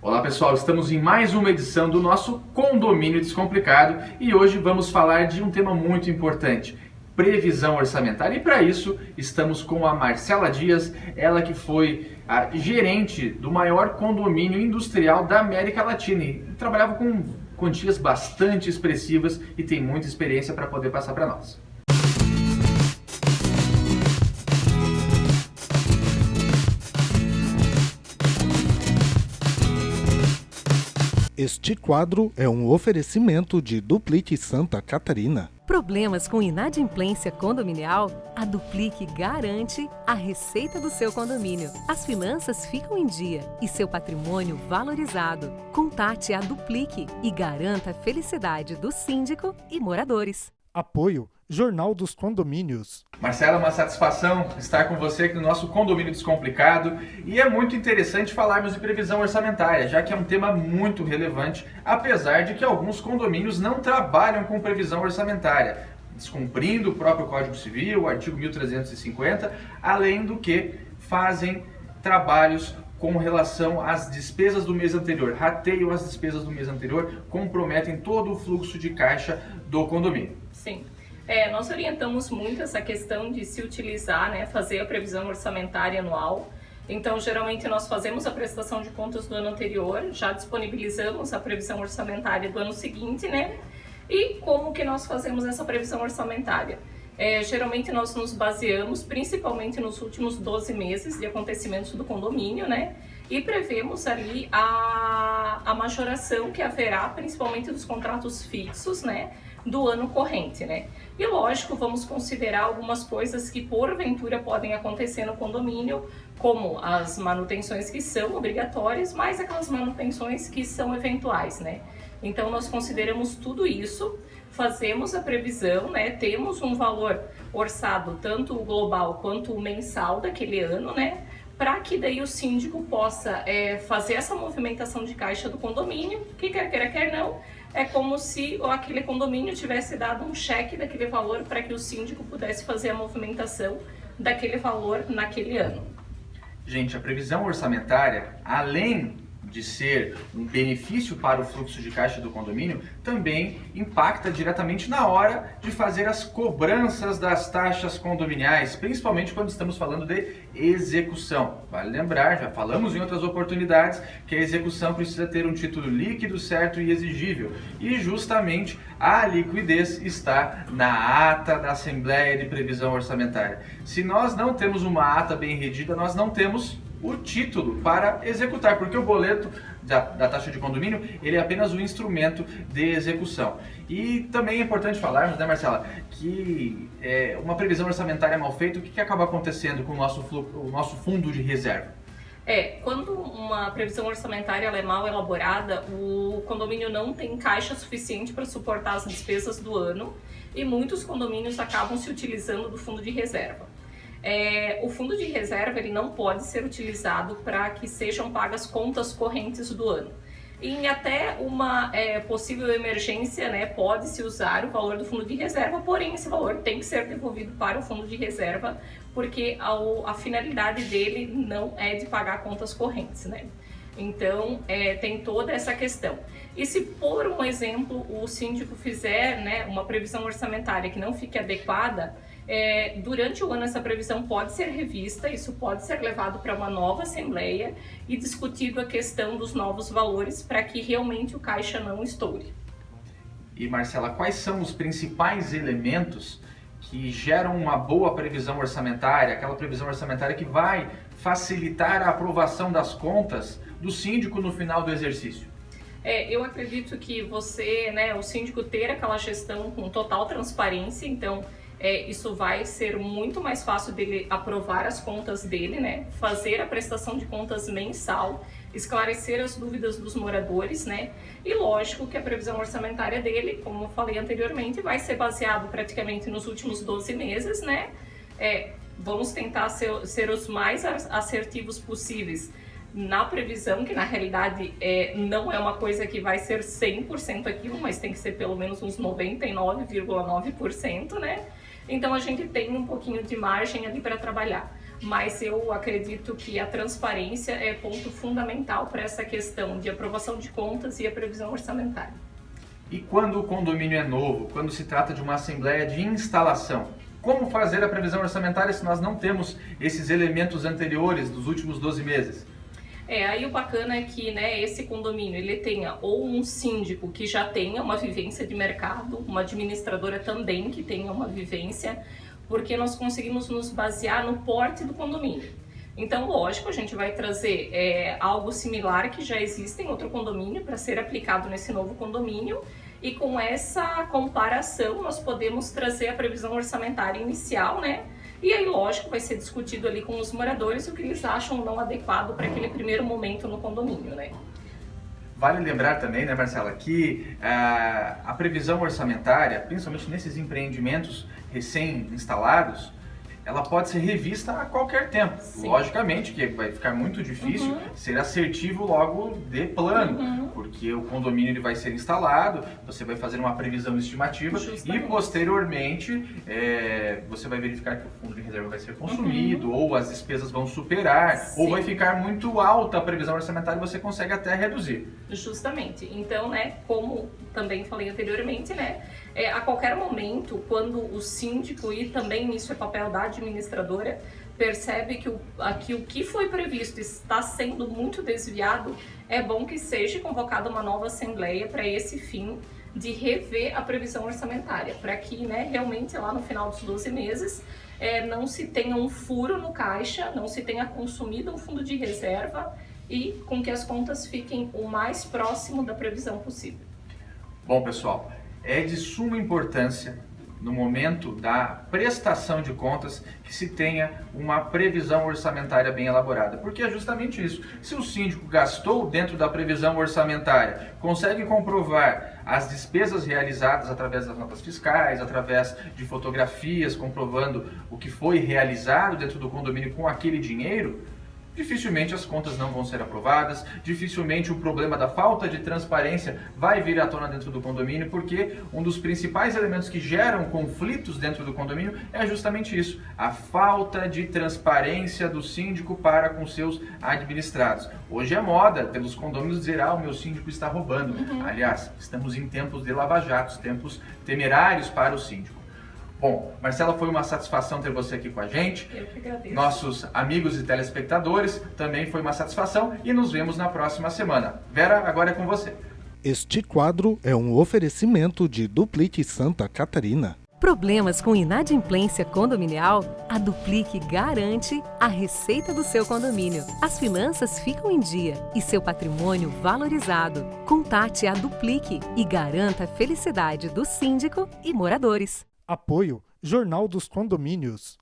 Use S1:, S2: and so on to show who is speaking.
S1: Olá pessoal, estamos em mais uma edição do nosso Condomínio Descomplicado e hoje vamos falar de um tema muito importante, previsão orçamentária. E para isso estamos com a Marcela Dias, ela que foi a gerente do maior condomínio industrial da América Latina e trabalhava com quantias bastante expressivas e tem muita experiência para poder passar para nós.
S2: Este quadro é um oferecimento de Duplique Santa Catarina.
S3: Problemas com inadimplência condominial? A Duplique garante a receita do seu condomínio. As finanças ficam em dia e seu patrimônio valorizado. Contate a Duplique e garanta a felicidade do síndico e moradores.
S2: Apoio Jornal dos Condomínios.
S1: Marcela, uma satisfação estar com você aqui no nosso Condomínio Descomplicado e é muito interessante falarmos de previsão orçamentária, já que é um tema muito relevante, apesar de que alguns condomínios não trabalham com previsão orçamentária, descumprindo o próprio Código Civil, o artigo 1350, além do que fazem trabalhos com relação às despesas do mês anterior, rateiam as despesas do mês anterior, comprometem todo o fluxo de caixa do condomínio.
S4: Sim. Nós orientamos muito essa questão de se utilizar, fazer a previsão orçamentária anual. Então, geralmente nós fazemos a prestação de contas do ano anterior, já disponibilizamos a previsão orçamentária do ano seguinte, E como que nós fazemos essa previsão orçamentária? Geralmente nós nos baseamos principalmente nos últimos 12 meses de acontecimentos do condomínio, E prevemos ali a majoração que haverá, principalmente dos contratos fixos, do ano corrente, E lógico, vamos considerar algumas coisas que porventura podem acontecer no condomínio, como as manutenções que são obrigatórias, mais aquelas manutenções que são eventuais, Então nós consideramos tudo isso, fazemos a previsão, Temos um valor orçado, tanto o global quanto o mensal daquele ano, Para que daí o síndico possa fazer essa movimentação de caixa do condomínio, que quer queira, quer não, é como se aquele condomínio tivesse dado um cheque daquele valor para que o síndico pudesse fazer a movimentação daquele valor naquele ano.
S1: Gente, a previsão orçamentária, além de ser um benefício para o fluxo de caixa do condomínio, também impacta diretamente na hora de fazer as cobranças das taxas condominiais, principalmente quando estamos falando de execução. Vale lembrar, já falamos em outras oportunidades, que a execução precisa ter um título líquido, certo e exigível. E justamente a liquidez está na ata da Assembleia de Previsão Orçamentária. Se nós não temos uma ata bem redida, nós não temos o título para executar, porque o boleto da taxa de condomínio, ele é apenas um instrumento de execução. E também é importante falarmos, Marcela, que uma previsão orçamentária mal feita, o que acaba acontecendo com o nosso fundo de reserva?
S4: Quando uma previsão orçamentária ela é mal elaborada, o condomínio não tem caixa suficiente para suportar as despesas do ano e muitos condomínios acabam se utilizando do fundo de reserva. O fundo de reserva ele não pode ser utilizado para que sejam pagas contas correntes do ano. Em até uma possível emergência, pode-se usar o valor do fundo de reserva, porém esse valor tem que ser devolvido para o fundo de reserva, porque a finalidade dele não é de pagar contas correntes, Então, tem toda essa questão. E se, por um exemplo, o síndico fizer uma previsão orçamentária que não fique adequada, durante o ano essa previsão pode ser revista, isso pode ser levado para uma nova assembleia e discutido a questão dos novos valores para que realmente o caixa não estoure.
S1: E Marcela, quais são os principais elementos que geram uma boa previsão orçamentária, aquela previsão orçamentária que vai facilitar a aprovação das contas do síndico no final do exercício?
S4: Eu acredito que o síndico ter aquela gestão com total transparência, então isso vai ser muito mais fácil dele aprovar as contas dele, fazer a prestação de contas mensal, esclarecer as dúvidas dos moradores, E lógico que a previsão orçamentária dele, como eu falei anteriormente, vai ser baseado praticamente nos últimos 12 meses, Vamos tentar ser os mais assertivos possíveis na previsão, que na realidade não é uma coisa que vai ser 100% aquilo, mas tem que ser pelo menos uns 99,9%, Então a gente tem um pouquinho de margem ali para trabalhar. mas eu acredito que a transparência é ponto fundamental para essa questão de aprovação de contas e a previsão orçamentária.
S1: E quando o condomínio é novo, quando se trata de uma assembleia de instalação, como fazer a previsão orçamentária se nós não temos esses elementos anteriores dos últimos 12 meses?
S4: Aí o bacana é que, né, esse condomínio ele tenha ou um síndico que já tenha uma vivência de mercado, uma administradora também que tenha uma vivência, porque nós conseguimos nos basear no porte do condomínio. Então, lógico, a gente vai trazer algo similar que já existe em outro condomínio para ser aplicado nesse novo condomínio, e com essa comparação nós podemos trazer a previsão orçamentária inicial, né? E aí, lógico, vai ser discutido ali com os moradores o que eles acham não adequado para aquele primeiro momento no condomínio, né?
S1: Vale lembrar também, né, Marcela, que a previsão orçamentária, principalmente nesses empreendimentos recém-instalados, ela pode ser revista a qualquer tempo.
S4: Sim.
S1: Logicamente que vai ficar muito difícil ser assertivo logo de plano, porque o condomínio ele vai ser instalado, você vai fazer uma previsão estimativa.
S4: Justamente.
S1: E posteriormente você vai verificar que o fundo de reserva vai ser consumido, ou as despesas vão superar,
S4: Sim.
S1: ou vai ficar muito alta a previsão orçamentária e você consegue até reduzir.
S4: Justamente. Então, né, como também falei anteriormente, né, a qualquer momento, quando o síndico, e também isso é papel da administradora, percebe que o que foi previsto está sendo muito desviado, é bom que seja convocada uma nova assembleia para esse fim de rever a previsão orçamentária, para que, né, realmente lá no final dos 12 meses não se tenha um furo no caixa, não se tenha consumido um fundo de reserva e com que as contas fiquem o mais próximo da previsão possível.
S1: Bom, pessoal, é de suma importância no momento da prestação de contas que se tenha uma previsão orçamentária bem elaborada, porque é justamente isso. Se o síndico gastou dentro da previsão orçamentária, consegue comprovar as despesas realizadas através das notas fiscais, através de fotografias comprovando o que foi realizado dentro do condomínio com aquele dinheiro, dificilmente as contas não vão ser aprovadas, dificilmente o problema da falta de transparência vai vir à tona dentro do condomínio, porque um dos principais elementos que geram conflitos dentro do condomínio é justamente isso, a falta de transparência do síndico para com seus administrados. Hoje é moda pelos condomínios dizer, o meu síndico está roubando. Aliás, estamos em tempos de lava-jatos, tempos temerários para o síndico. Bom, Marcela, foi uma satisfação ter você aqui com a gente.
S4: Eu que agradeço.
S1: Nossos amigos e telespectadores, também foi uma satisfação e nos vemos na próxima semana. Vera, agora é com você.
S2: Este quadro é um oferecimento de Duplique Santa Catarina.
S3: Problemas com inadimplência condominial? A Duplique garante a receita do seu condomínio. As finanças ficam em dia e seu patrimônio valorizado. Contate a Duplique e garanta a felicidade do síndico e moradores.
S2: Apoio Jornal dos Condomínios.